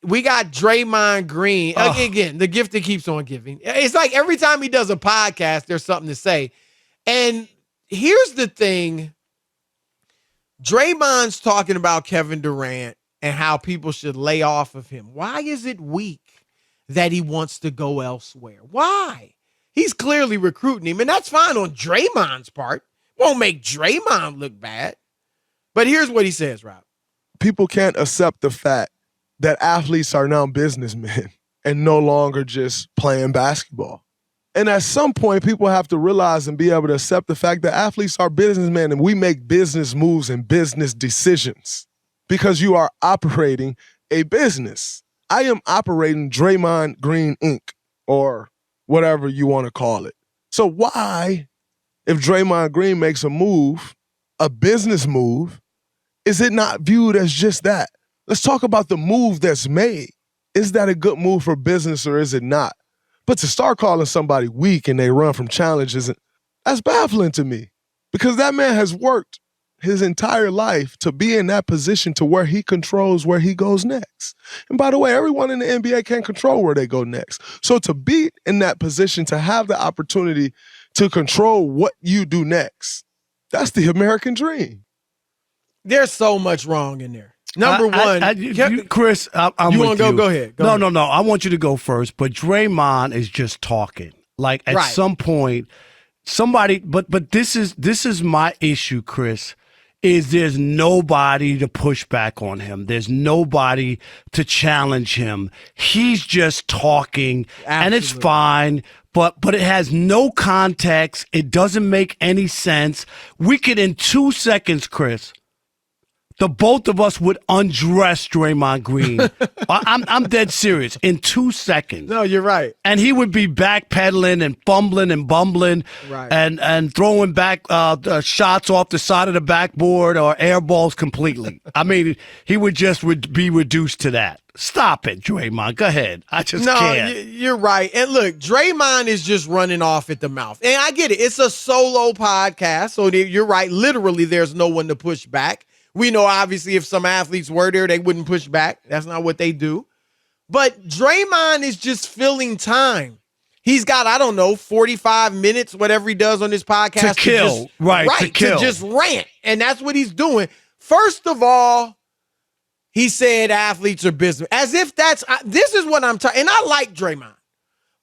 we got Draymond Green. Again, the gift that keeps on giving. It's like every time he does a podcast, there's something to say. And here's the thing. Draymond's talking about Kevin Durant and how people should lay off of him. Why is it weak that he wants to go elsewhere? Why? He's clearly recruiting him, and that's fine on Draymond's part. Won't make Draymond look bad. But here's what he says, Rob. People can't accept the fact that athletes are now businessmen and no longer just playing basketball. And at some point, people have to realize and be able to accept the fact that athletes are businessmen and we make business moves and business decisions because you are operating a business. I am operating Draymond Green Inc. or whatever you want to call it. So why, if Draymond Green makes a move, a business move, is it not viewed as just that? Let's talk about the move that's made. Is that a good move for business or is it not? But to start calling somebody weak and they run from challenges, that's baffling to me because that man has worked his entire life to be in that position to where he controls where he goes next. And by the way, everyone in the NBA can't control where they go next. So to be in that position, to have the opportunity to control what you do next, that's the American dream. There's so much wrong in there. Number one, Chris, I'm you want to go? Go ahead. No. I want you to go first. But Draymond is just talking. Like at some point, somebody. But this is my issue, Chris. Is there's nobody to push back on him. There's nobody to challenge him. He's just talking, and it's fine. But it has no context. It doesn't make any sense. We could, in 2 seconds, Chris, the both of us would undress Draymond Green. I'm dead serious. In 2 seconds. No, you're right. And he would be backpedaling and fumbling and bumbling and throwing back shots off the side of the backboard or air balls completely. I mean, he would just be reduced to that. Stop it, Draymond. Go ahead. I just can't. You're right. And look, Draymond is just running off at the mouth. And I get it. It's a solo podcast. So you're right. Literally, there's no one to push back. We know, obviously, if some athletes were there, they wouldn't push back. That's not what they do. But Draymond is just filling time. He's got, 45 minutes, whatever he does on this podcast. To kill. To just rant. And that's what he's doing. First of all, he said athletes are business. As if this is what I'm tired. And I like Draymond.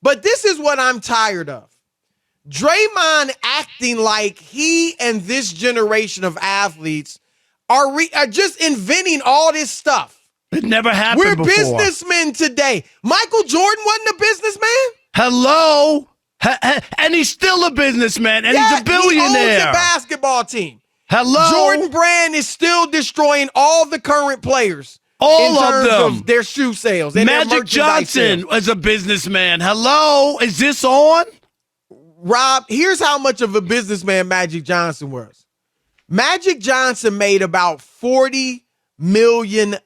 But this is what I'm tired of. Draymond acting like he and this generation of athletes are just inventing all this stuff. It never happened before. We're businessmen today. Michael Jordan wasn't a businessman? Hello? And he's still a businessman, and he's a billionaire. He owns a basketball team. Hello? Jordan Brand is still destroying all the current players. All in terms of them. Of their shoe sales. And Magic Johnson is a businessman. Hello? Is this on? Rob, here's how much of a businessman Magic Johnson was. Magic Johnson made about $40 million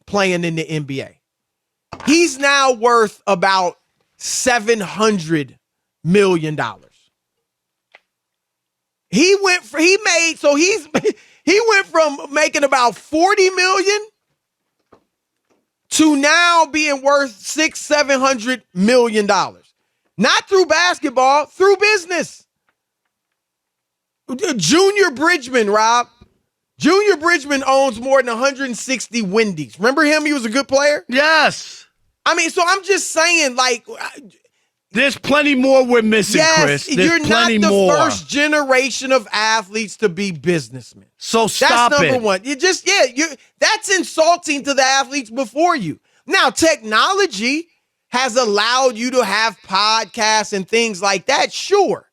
playing in the NBA. He's now worth about $700 million. He went from making about $40 million to now being worth $600-700 million. Not through basketball, through business. Junior Bridgman, Rob. Junior Bridgman owns more than 160 Wendy's. Remember him? He was a good player? Yes. I mean, so I'm just saying, like... There's plenty more we're missing, Chris. There's you're not the first generation of athletes to be businessmen. So stop it. That's number one. That's insulting to the athletes before you. Now, technology has allowed you to have podcasts and things like that, sure.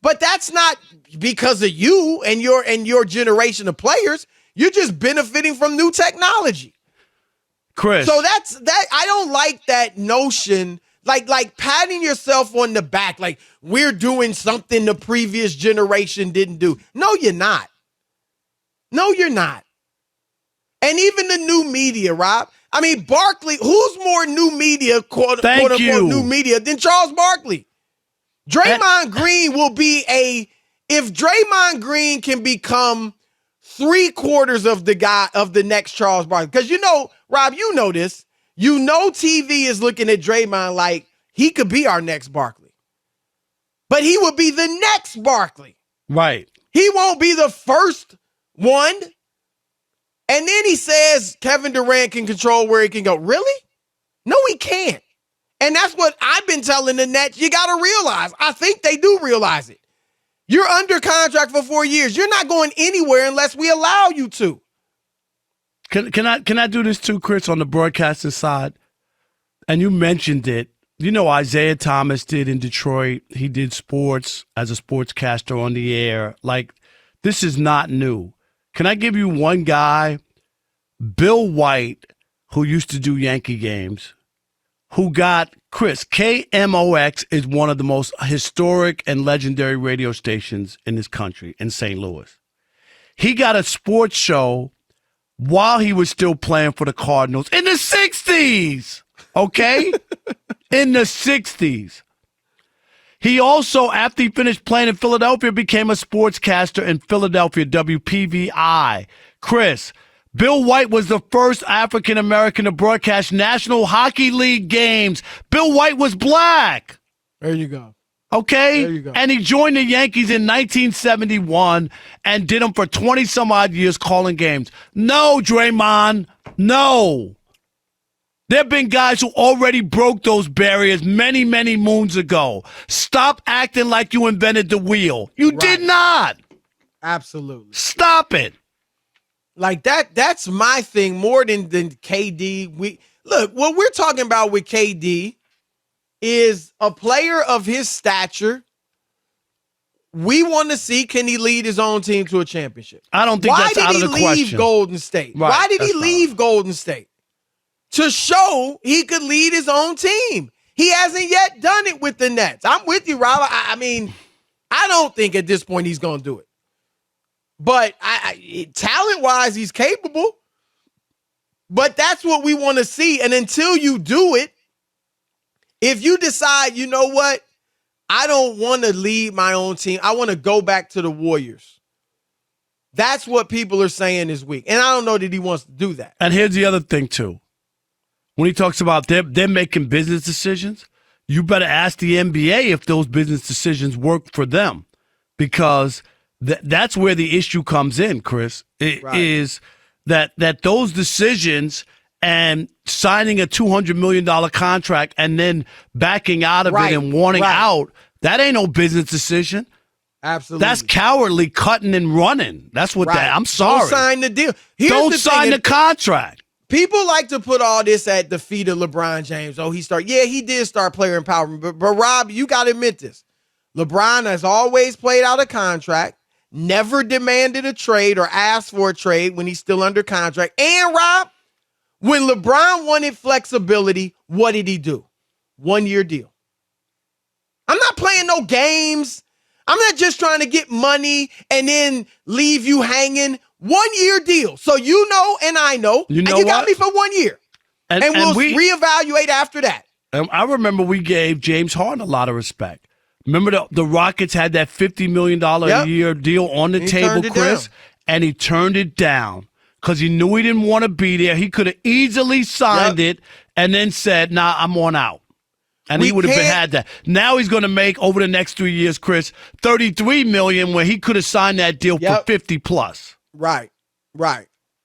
But that's not because of you and your generation of players. You're just benefiting from new technology. Chris. So I don't like that notion, like patting yourself on the back, like we're doing something the previous generation didn't do. No, you're not. No, you're not. And even the new media, Rob. I mean, Barkley, who's more new media, quote unquote, new media than Charles Barkley? Draymond Green will be if Draymond Green can become 3/4 of the next Charles Barkley. Because Rob, you know this. TV is looking at Draymond like he could be our next Barkley. But he would be the next Barkley. Right. He won't be the first one. And then he says Kevin Durant can control where he can go. Really? No, he can't. And that's what I've been telling the Nets. You got to realize. I think they do realize it. You're under contract for 4 years. You're not going anywhere unless we allow you to. Can I do this too, Chris, on the broadcasting side? And you mentioned it. Isaiah Thomas did in Detroit. He did sports as a sportscaster on the air. Like, this is not new. Can I give you one guy, Bill White, who used to do Yankee games, who got, Chris, KMOX is one of the most historic and legendary radio stations in this country, in St. Louis. He got a sports show while he was still playing for the Cardinals in the 60s, okay? In the 60s. He also, after he finished playing in Philadelphia, became a sportscaster in Philadelphia, WPVI. Chris, Bill White was the first African-American to broadcast National Hockey League games. Bill White was black. There you go. Okay? There you go. And he joined the Yankees in 1971 and did them for 20-some-odd years calling games. No, Draymond, no. There have been guys who already broke those barriers many, many moons ago. Stop acting like you invented the wheel. You did not. Absolutely. Stop it. Like that's my thing more than KD. Look, what we're talking about with KD is a player of his stature. We want to see, can he lead his own team to a championship? I don't think that's out of the question. Why did he leave Golden State? Right, Why did he leave Golden State? To show he could lead his own team. He hasn't yet done it with the Nets. I'm with you, Rob. I mean, I don't think at this point he's going to do it. But talent-wise, he's capable. But that's what we want to see. And until you do it, if you decide, you know what, I don't want to lead my own team. I want to go back to the Warriors. That's what people are saying this week. And I don't know that he wants to do that. And here's the other thing, too. When he talks about they're making business decisions, you better ask the NBA if those business decisions work for them. Because that's where the issue comes in, Chris, is that those decisions and signing a $200 million contract and then backing out of it and wanting out, that ain't no business decision. Absolutely. That's cowardly cutting and running. That's what that, I'm sorry. Don't sign the deal. Don't sign the contract. People like to put all this at the feet of LeBron James. Oh, he did start player empowerment. But Rob, you got to admit this. LeBron has always played out a contract, never demanded a trade or asked for a trade when he's still under contract. And Rob, when LeBron wanted flexibility, what did he do? 1-year deal. I'm not playing no games. I'm not just trying to get money and then leave you hanging. 1-year deal. So you know and I know. You know and you got what? me for 1 year. And we'll reevaluate after that. I remember we gave James Harden a lot of respect. Remember the Rockets had that $50 million a year deal on the table, Chris, and he turned it down because he knew he didn't want to be there. He could have easily signed it and then said, nah, I'm on out. And he would have had that. Now he's going to make, over the next 3 years, Chris, $33 million when he could have signed that deal for 50 plus. Right.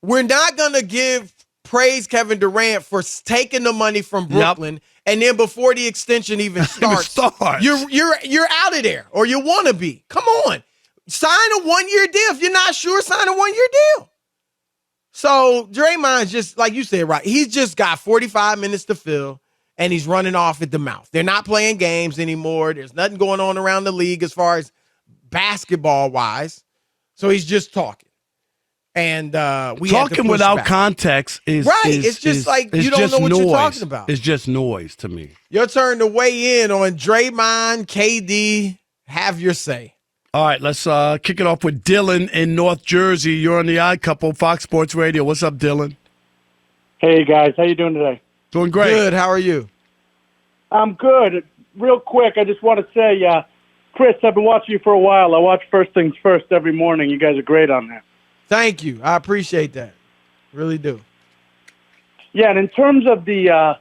We're not going to praise Kevin Durant for taking the money from Brooklyn, and then before the extension even starts, you're out of there, or you want to be. Come on. Sign a 1-year deal. If you're not sure, sign a 1-year deal. So Draymond's just, like you said, right, he's just got 45 minutes to fill, and he's running off at the mouth. They're not playing games anymore. There's nothing going on around the league as far as basketball-wise. So he's just talking. And we talking without context is It's just like you don't know what you're talking about. It's just noise to me. Your turn to weigh in on Draymond, KD. Have your say. All right, let's kick it off with Dylan in North Jersey. You're on the Odd Couple, Fox Sports Radio. What's up, Dylan? Hey guys, how you doing today? Doing great. Good. How are you? I'm good. Real quick, I just want to say, Chris, I've been watching you for a while. I watch First Things First every morning. You guys are great on that. Thank you. I appreciate that. Really do. Yeah, and in terms of the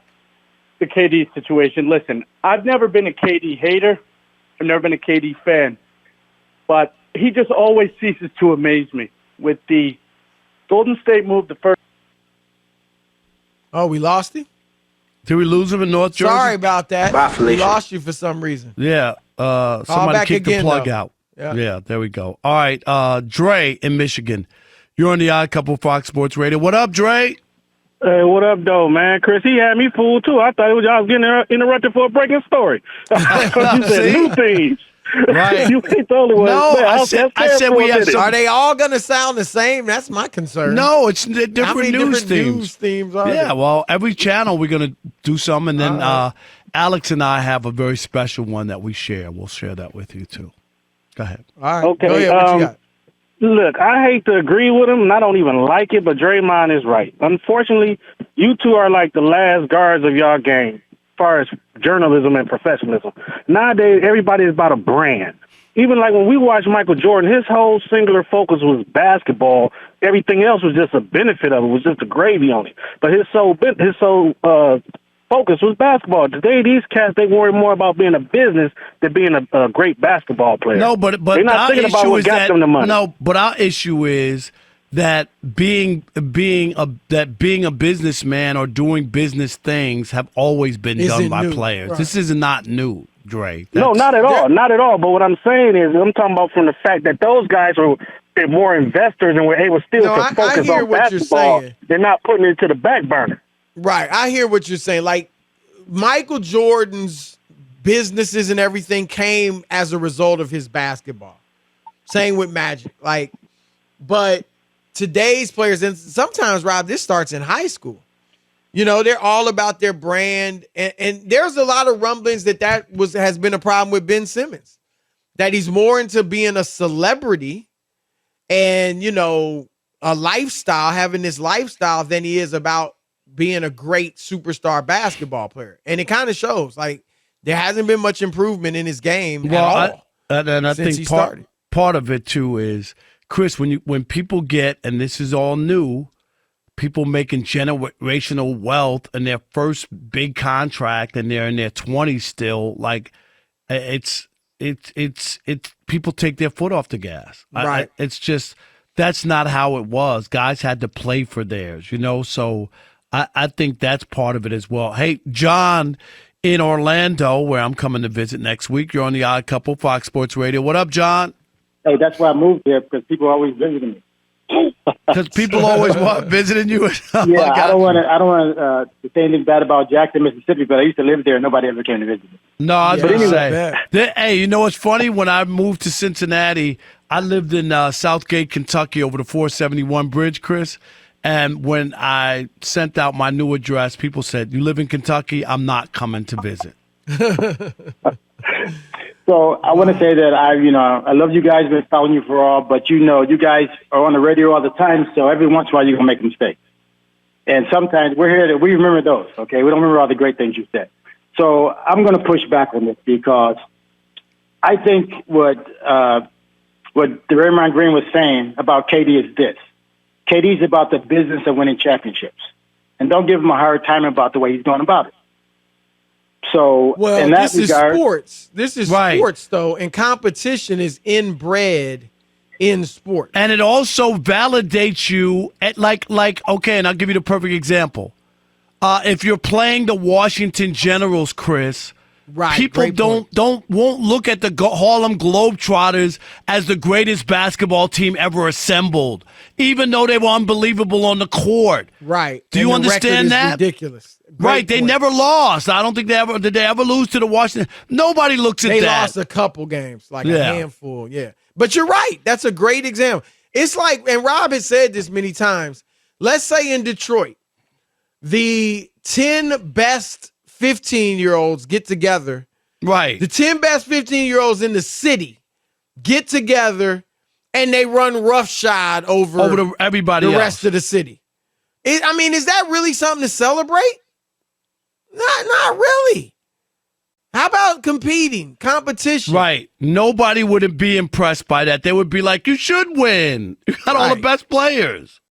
KD situation, listen, I've never been a KD hater. I've never been a KD fan. But he just always ceases to amaze me with the Golden State move the first. Oh, we lost him? Did we lose him in North Jersey? Sorry about that. Bye, We Felicia. lost you for some reason. Yeah. Somebody back kicked again, the plug though. out. Yeah. Yeah, there we go. All right. Dre in Michigan. You're on the Odd Couple Fox Sports Radio. What up, Dre? Hey, what up, though, man? Chris, he had me fooled, too. I thought I was getting interrupted for a breaking story. You said See? new things. Right. You ain't the only one. No, Man, I was said scared we for a have minute. some- Are they all going to sound the same? That's my concern. No, it's different How many news different themes. news themes are Yeah, there? well, every channel we're going to do some, and then Alex and I have a very special one that we share. We'll share that with you, too. Go ahead. All right. Okay, Go ahead. What you got? Look, I hate to agree with him, and I don't even like it, but Draymond is right. Unfortunately, you two are like the last guards of y'all game as far as journalism and professionalism. Nowadays, everybody is about a brand. Even like when we watch Michael Jordan, his whole singular focus was basketball. Everything else was just a benefit of it, was just a gravy on it. But his sole focus was basketball. Today, these cats, they worry more about being a business than being a great basketball player. No, but they're not our thinking about issue what is got that them the money. no, but our issue is that being a businessman or doing business things have always been done Isn't by new. players. Right. This is not new, Dre. No, not at all. Not at all. But what I'm saying is, I'm talking about from the fact that those guys are more investors and were able still No, to I focus hear on what you're basketball. saying. They're not putting it to the back burner. Right. I hear what you're saying. Like, Michael Jordan's businesses and everything came as a result of his basketball. Same with Magic. Like, but today's players, and sometimes, Rob, this starts in high school. You know, they're all about their brand. And there's a lot of rumblings that has been a problem with Ben Simmons, that he's more into being a celebrity and, you know, a lifestyle, having this lifestyle than he is about being a great superstar basketball player. And it kind of shows. Like, there hasn't been much improvement in his game at all. I since he think started. part of it too is, Chris, when people get, and this is all new, people making generational wealth in their first big contract and they're in their 20s still, like it's people take their foot off the gas. Right. It's just, that's not how it was. Guys had to play for theirs, you know? So I think that's part of it as well. Hey, John in Orlando, where I'm coming to visit next week. You're on the Odd Couple, Fox Sports Radio. What up, John? Hey, that's why I moved here, because people are always visiting me. Because people always want visiting you. Yeah, I don't want to say anything bad about Jackson, Mississippi, but I used to live there and nobody ever came to visit me. No, I was Yeah, going to I say. bet. Hey, you know what's funny? When I moved to Cincinnati, I lived in Southgate, Kentucky, over the 471 bridge, Chris. And when I sent out my new address, people said, "You live in Kentucky? I'm not coming to visit." So I want to say that I love you guys, been following you for all, but you guys are on the radio all the time, so every once in a while you're going to make a mistake. And sometimes we remember those, okay? We don't remember all the great things you said. So I'm going to push back on this because I think what Draymond Green was saying about KD is this. KD's about the business of winning championships. And don't give him a hard time about the way he's going about it. So, Well, in that this regard, is sports. This is Right. sports, though, and competition is inbred in sports. And it also validates you at like okay, and I'll give you the perfect example. If you're playing the Washington Generals, Chris, Right, people great point. won't look at the Harlem Globetrotters as the greatest basketball team ever assembled, even though they were unbelievable on the court. Right. Do And you the record understand is that? ridiculous. Great Right, they point. never lost. I don't think did they ever lose to the Washington. Nobody looks at They that. lost a couple games, like a Yeah. handful. Yeah. But you're right. That's a great example. It's like, and Rob has said this many times. Let's say in Detroit, the 10 best 15-year-olds get together. Right. The 10 best 15-year-olds in the city get together and they run roughshod over everybody the else. rest of the city. Is that really something to celebrate? Not really. How about competition? Right. Nobody would be impressed by that. They would be like, you should win. You got all the Right. best players.